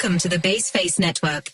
Welcome to the Baseface Network.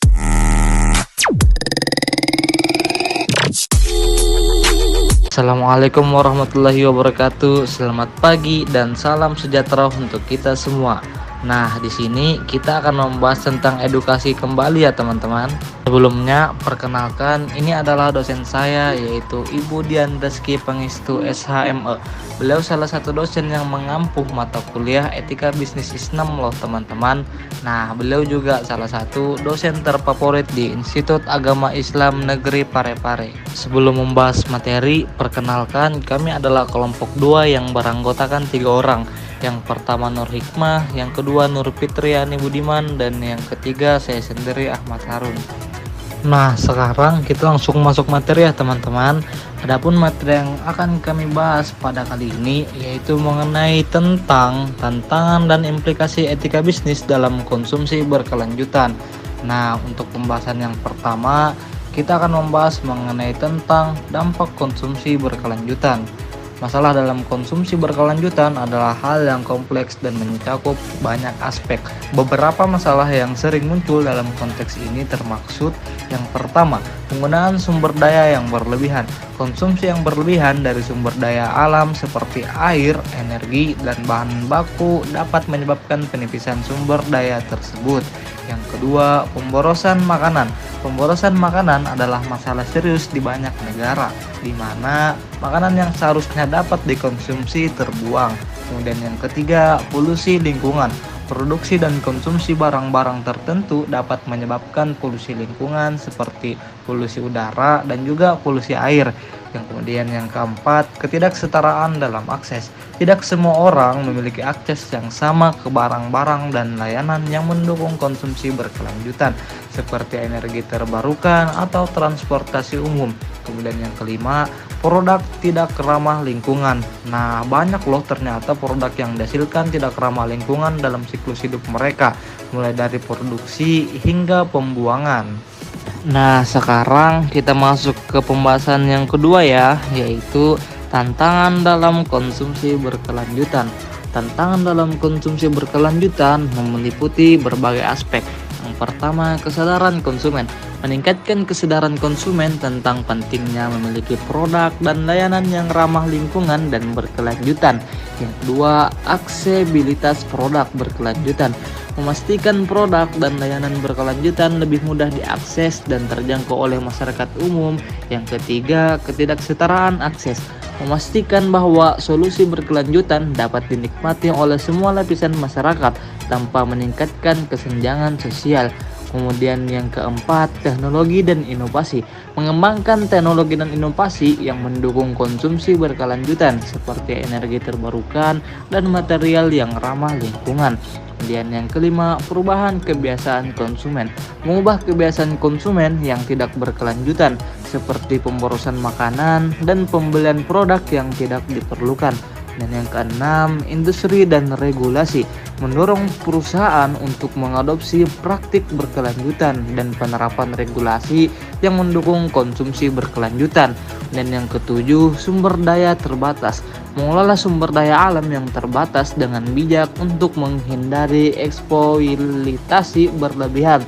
Assalamualaikum warahmatullahi wabarakatuh. Selamat pagi dan salam sejahtera untuk kita semua. Nah, di sini kita akan membahas tentang edukasi kembali ya teman-teman. Sebelumnya, perkenalkan ini adalah dosen saya yaitu Ibu Dian Reski Pangestu SHME. Beliau salah satu dosen yang mengampuh mata kuliah Etika Bisnis Islam loh teman-teman. Nah, beliau juga salah satu dosen terfavorit di Institut Agama Islam Negeri Parepare. Sebelum membahas materi, perkenalkan kami adalah kelompok 2 yang beranggotakan 3 orang. Yang pertama Nur Hikmah, yang kedua Nur Fitriani Budiman, dan yang ketiga saya sendiri Ahmad Harun. Nah, sekarang kita langsung masuk materi ya teman-teman. Adapun materi yang akan kami bahas pada kali ini yaitu mengenai tentang tantangan dan implikasi etika bisnis dalam konsumsi berkelanjutan. Nah, untuk pembahasan yang pertama, kita akan membahas mengenai tentang dampak konsumsi berkelanjutan. Masalah dalam konsumsi berkelanjutan adalah hal yang kompleks dan mencakup banyak aspek. Beberapa masalah yang sering muncul dalam konteks ini termaksud yang pertama, penggunaan sumber daya yang berlebihan. Konsumsi yang berlebihan dari sumber daya alam seperti air, energi, dan bahan baku dapat menyebabkan penipisan sumber daya tersebut. Yang kedua, pemborosan makanan. Pemborosan makanan adalah masalah serius di banyak negara, di mana makanan yang seharusnya dapat dikonsumsi terbuang. Kemudian yang ketiga, polusi lingkungan. Produksi dan konsumsi barang-barang tertentu dapat menyebabkan polusi lingkungan seperti polusi udara dan juga polusi air. Yang kemudian yang keempat, ketidaksetaraan dalam akses. Tidak semua orang memiliki akses yang sama ke barang-barang dan layanan yang mendukung konsumsi berkelanjutan seperti energi terbarukan atau transportasi umum. Kemudian yang kelima, produk tidak ramah lingkungan. Nah, banyak loh ternyata produk yang dihasilkan tidak ramah lingkungan dalam siklus hidup mereka, mulai dari produksi hingga pembuangan. Nah, sekarang kita masuk ke pembahasan yang kedua ya, yaitu tantangan dalam konsumsi berkelanjutan. Tantangan dalam konsumsi berkelanjutan meliputi berbagai aspek. Yang pertama, kesadaran konsumen. Meningkatkan kesadaran konsumen tentang pentingnya memiliki produk dan layanan yang ramah lingkungan dan berkelanjutan. Yang kedua, aksesibilitas produk berkelanjutan. Memastikan produk dan layanan berkelanjutan lebih mudah diakses dan terjangkau oleh masyarakat umum. Yang ketiga, ketidaksetaraan akses. Memastikan bahwa solusi berkelanjutan dapat dinikmati oleh semua lapisan masyarakat tanpa meningkatkan kesenjangan sosial. Kemudian yang keempat, teknologi dan inovasi. Mengembangkan teknologi dan inovasi yang mendukung konsumsi berkelanjutan seperti energi terbarukan dan material yang ramah lingkungan. Kemudian yang kelima, perubahan kebiasaan konsumen. Mengubah kebiasaan konsumen yang tidak berkelanjutan seperti pemborosan makanan dan pembelian produk yang tidak diperlukan. Dan yang keenam, industri dan regulasi. Mendorong perusahaan untuk mengadopsi praktik berkelanjutan dan penerapan regulasi yang mendukung konsumsi berkelanjutan. Dan yang ketujuh, sumber daya terbatas. Mengelola sumber daya alam yang terbatas dengan bijak untuk menghindari eksploitasi berlebihan.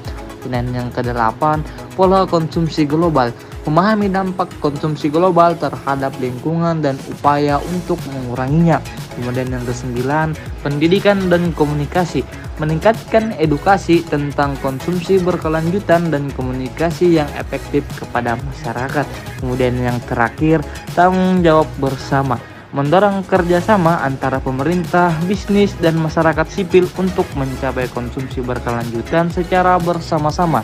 Dan yang kedelapan, pola konsumsi global. Memahami dampak konsumsi global terhadap lingkungan dan upaya untuk menguranginya. Kemudian yang kesembilan, pendidikan dan komunikasi. Meningkatkan edukasi tentang konsumsi berkelanjutan dan komunikasi yang efektif kepada masyarakat. Kemudian yang terakhir, tanggung jawab bersama. Mendorong kerjasama antara pemerintah, bisnis, dan masyarakat sipil untuk mencapai konsumsi berkelanjutan secara bersama-sama.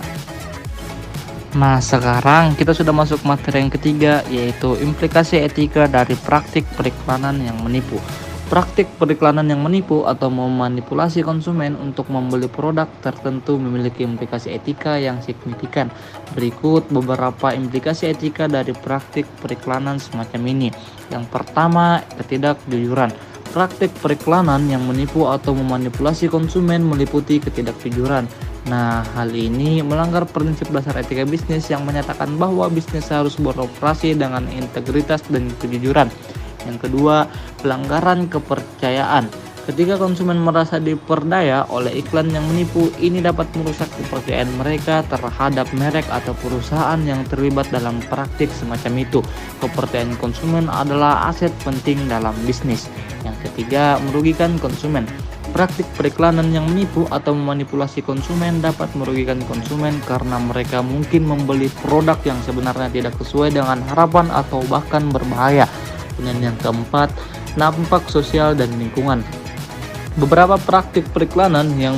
Nah, sekarang kita sudah masuk materi yang ketiga, yaitu implikasi etika dari praktik periklanan yang menipu. Praktik periklanan yang menipu atau memanipulasi konsumen untuk membeli produk tertentu memiliki implikasi etika yang signifikan. Berikut beberapa implikasi etika dari praktik periklanan semacam ini. Yang pertama, ketidakjujuran. Praktik periklanan yang menipu atau memanipulasi konsumen meliputi ketidakjujuran. Nah, hal ini melanggar prinsip dasar etika bisnis yang menyatakan bahwa bisnis harus beroperasi dengan integritas dan kejujuran. Yang kedua, pelanggaran kepercayaan. Ketika konsumen merasa diperdaya oleh iklan yang menipu, ini dapat merusak kepercayaan mereka terhadap merek atau perusahaan yang terlibat dalam praktik semacam itu. Kepercayaan konsumen adalah aset penting dalam bisnis. Yang ketiga, merugikan konsumen. Praktik periklanan yang menipu atau memanipulasi konsumen dapat merugikan konsumen karena mereka mungkin membeli produk yang sebenarnya tidak sesuai dengan harapan atau bahkan berbahaya. Kemudian yang keempat, dampak sosial dan lingkungan. Beberapa praktik periklanan yang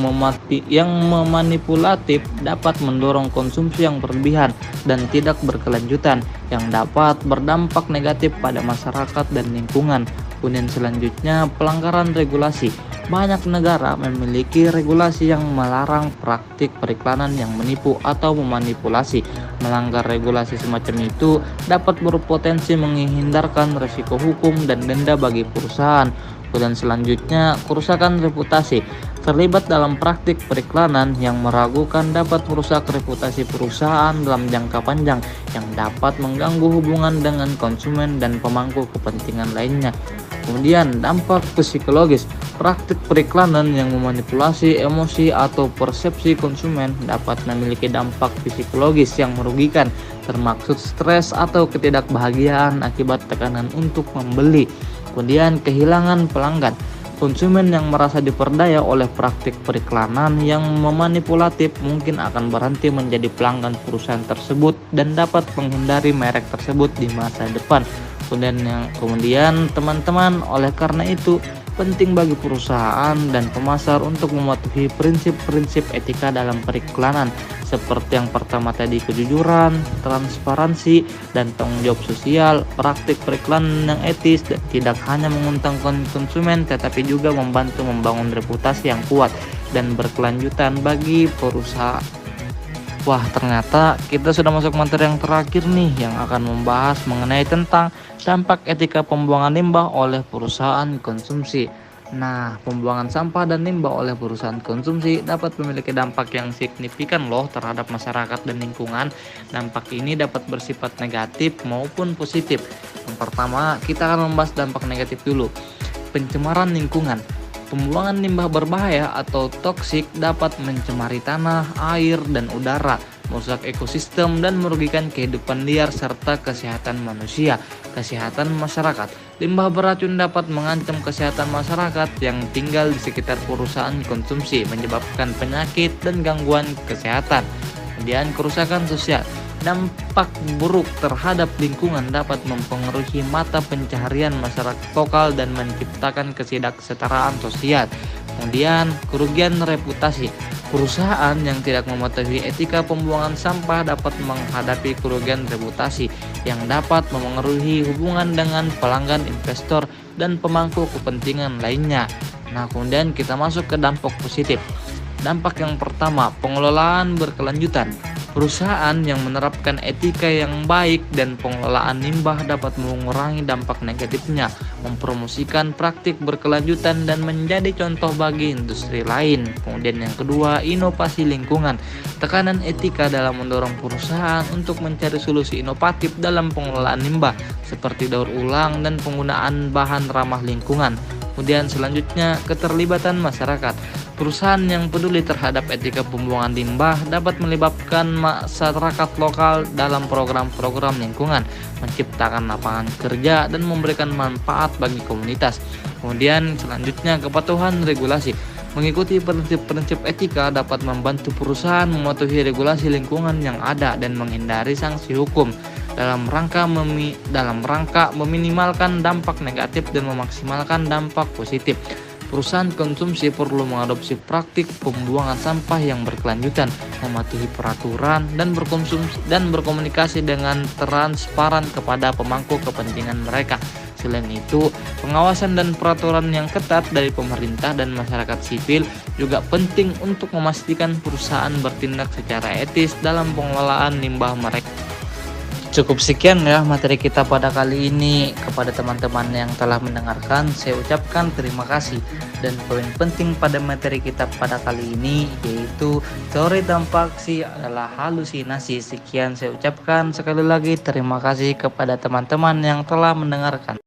memanipulatif dapat mendorong konsumsi yang berlebihan dan tidak berkelanjutan yang dapat berdampak negatif pada masyarakat dan lingkungan. Kemudian selanjutnya, pelanggaran regulasi. Banyak negara memiliki regulasi yang melarang praktik periklanan yang menipu atau memanipulasi. Melanggar regulasi semacam itu dapat berpotensi menghindarkan risiko hukum dan denda bagi perusahaan. Dan selanjutnya, kerusakan reputasi. Terlibat dalam praktik periklanan yang meragukan dapat merusak reputasi perusahaan dalam jangka panjang yang dapat mengganggu hubungan dengan konsumen dan pemangku kepentingan lainnya. Kemudian dampak psikologis. Praktik periklanan yang memanipulasi emosi atau persepsi konsumen dapat memiliki dampak psikologis yang merugikan, termasuk stres atau ketidakbahagiaan akibat tekanan untuk membeli. Kemudian kehilangan pelanggan. Konsumen yang merasa diperdaya oleh praktik periklanan yang memanipulatif mungkin akan berhenti menjadi pelanggan perusahaan tersebut dan dapat menghindari merek tersebut di masa depan. Kemudian teman-teman, oleh karena itu penting bagi perusahaan dan pemasar untuk mematuhi prinsip-prinsip etika dalam periklanan seperti yang pertama tadi, kejujuran, transparansi, dan tanggung jawab sosial. Praktik periklanan yang etis dan tidak hanya menguntungkan konsumen tetapi juga membantu membangun reputasi yang kuat dan berkelanjutan bagi perusahaan. Wah, ternyata kita sudah masuk materi yang terakhir nih yang akan membahas mengenai tentang dampak etika pembuangan limbah oleh perusahaan konsumsi. Nah, pembuangan sampah dan limbah oleh perusahaan konsumsi dapat memiliki dampak yang signifikan loh terhadap masyarakat dan lingkungan. Dampak ini dapat bersifat negatif maupun positif. Yang pertama, kita akan membahas dampak negatif dulu. Pencemaran lingkungan. Pembuangan limbah berbahaya atau toksik dapat mencemari tanah, air, dan udara, merusak ekosistem dan merugikan kehidupan liar serta kesehatan manusia. Kesehatan masyarakat. Limbah beracun dapat mengancam kesehatan masyarakat yang tinggal di sekitar perusahaan konsumsi, menyebabkan penyakit dan gangguan kesehatan. Kemudian kerusakan sosial. Dampak buruk terhadap lingkungan dapat mempengaruhi mata pencaharian masyarakat lokal dan menciptakan ketidaksetaraan sosial. Kemudian kerugian reputasi. Perusahaan yang tidak mematuhi etika pembuangan sampah dapat menghadapi kerugian reputasi yang dapat memengaruhi hubungan dengan pelanggan, investor, dan pemangku kepentingan lainnya. Nah, kemudian kita masuk ke dampak positif. Dampak yang pertama, pengelolaan berkelanjutan. Perusahaan yang menerapkan etika yang baik dan pengelolaan limbah dapat mengurangi dampak negatifnya, mempromosikan praktik berkelanjutan dan menjadi contoh bagi industri lain. Kemudian yang kedua, inovasi lingkungan. Tekanan etika dalam mendorong perusahaan untuk mencari solusi inovatif dalam pengelolaan limbah seperti daur ulang dan penggunaan bahan ramah lingkungan. Kemudian selanjutnya, keterlibatan masyarakat. Perusahaan yang peduli terhadap etika pembuangan limbah dapat melibatkan masyarakat lokal dalam program-program lingkungan, menciptakan lapangan kerja, dan memberikan manfaat bagi komunitas. Kemudian selanjutnya, kepatuhan regulasi. Mengikuti prinsip-prinsip etika dapat membantu perusahaan mematuhi regulasi lingkungan yang ada dan menghindari sanksi hukum dalam rangka meminimalkan dampak negatif dan memaksimalkan dampak positif. Perusahaan konsumsi perlu mengadopsi praktik pembuangan sampah yang berkelanjutan, mematuhi peraturan, dan berkomunikasi dengan transparan kepada pemangku kepentingan mereka. Selain itu, pengawasan dan peraturan yang ketat dari pemerintah dan masyarakat sipil juga penting untuk memastikan perusahaan bertindak secara etis dalam pengelolaan limbah mereka. Cukup sekian ya materi kita pada kali ini. Kepada teman-teman yang telah mendengarkan, saya ucapkan terima kasih. Dan poin penting pada materi kita pada kali ini yaitu teori dampak aksi adalah halusinasi. Sekian saya ucapkan sekali lagi terima kasih kepada teman-teman yang telah mendengarkan.